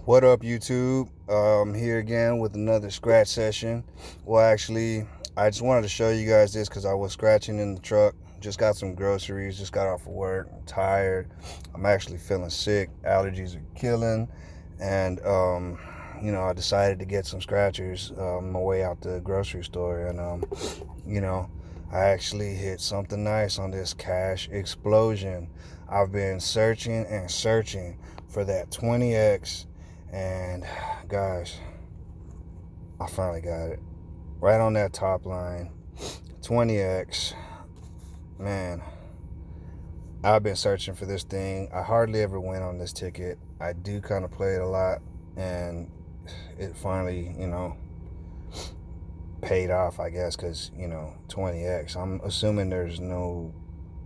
What up, YouTube? Here again with another scratch session. Well, actually, I just wanted to show you guys this because I was scratching in the truck. Just got some groceries, just got off of work. I'm tired. I'm actually feeling sick. Allergies are killing. And, I decided to get some scratchers on my way out the grocery store. And, I actually hit something nice on this cash explosion. I've been searching and searching for that 20X. And guys, I finally got it. Right on that top line. 20X. Man, I've been searching for this thing. I hardly ever win on this ticket. I do kind of play it a lot. And it finally, paid off, I guess, because, 20X. I'm assuming there's no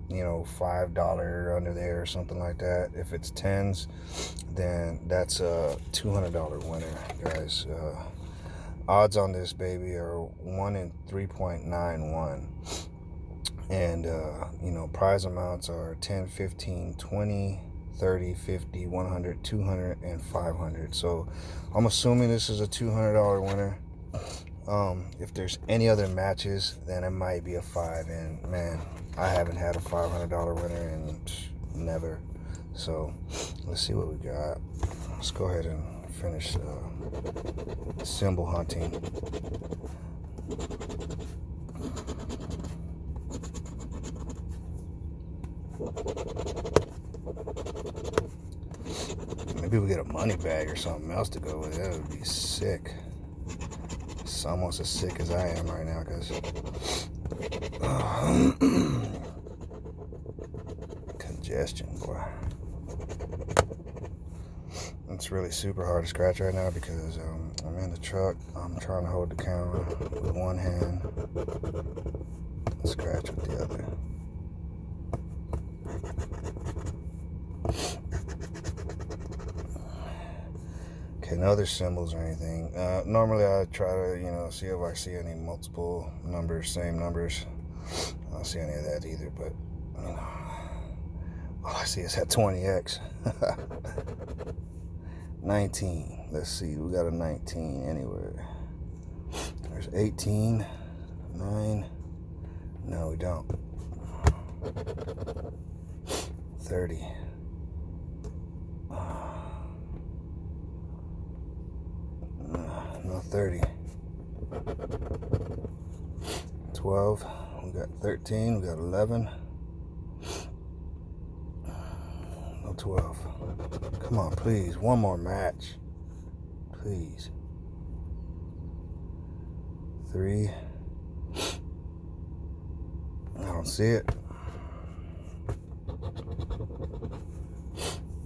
$5 under there or something like that. If it's tens, then that's a $200 winner, guys. Odds on this baby are 1 in 3.91, and prize amounts are 10, 15, 20, 30, 50, 100, 200, and 500. So I'm assuming this is a $200 winner. If there's any other matches, then it might be a 5, and man, I haven't had a $500 winner in never. So let's see what we got. Let's go ahead and finish symbol hunting. Maybe we get a money bag or something else to go with it. That would be sick. It's almost as sick as I am right now, because congestion, boy. It's really super hard to scratch right now because I'm in the truck. I'm trying to hold the camera with one hand and scratch with the other. Okay, no other symbols or anything. Normally I try to, see if I see any multiple numbers, same numbers. I don't see any of that either, but, all I see is that 20X. 19. Let's see, we got a 19 anywhere. There's 18, 9. No, we don't. 30. No 30. 12. We got 13. We got 11. No 12. Come on, please. One more match. Please. 3. I don't see it.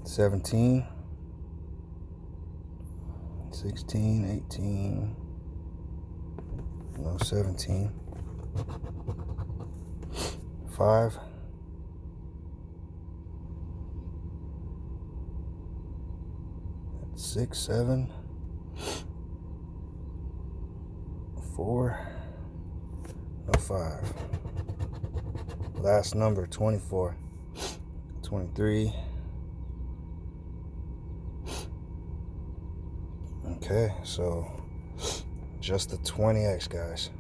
17. 16, 18, no 17, 5, 6, 7, 4, no 5. Last number, 24, 23. Okay, so just the 20X, guys.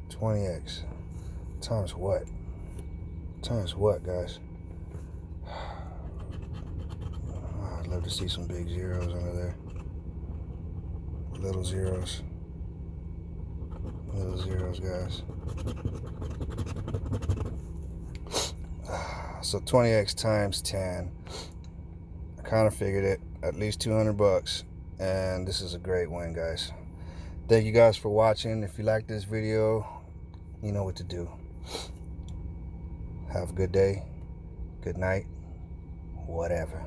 20X times what? Times what, guys? I'd love to see some big zeros under there. Little zeros. Little zeros, guys. So 20X times 10. I kind of figured it. At least $200. And this is a great win, guys. Thank you guys for watching. If you like this video, you know what to do. Have a good day, good night, whatever.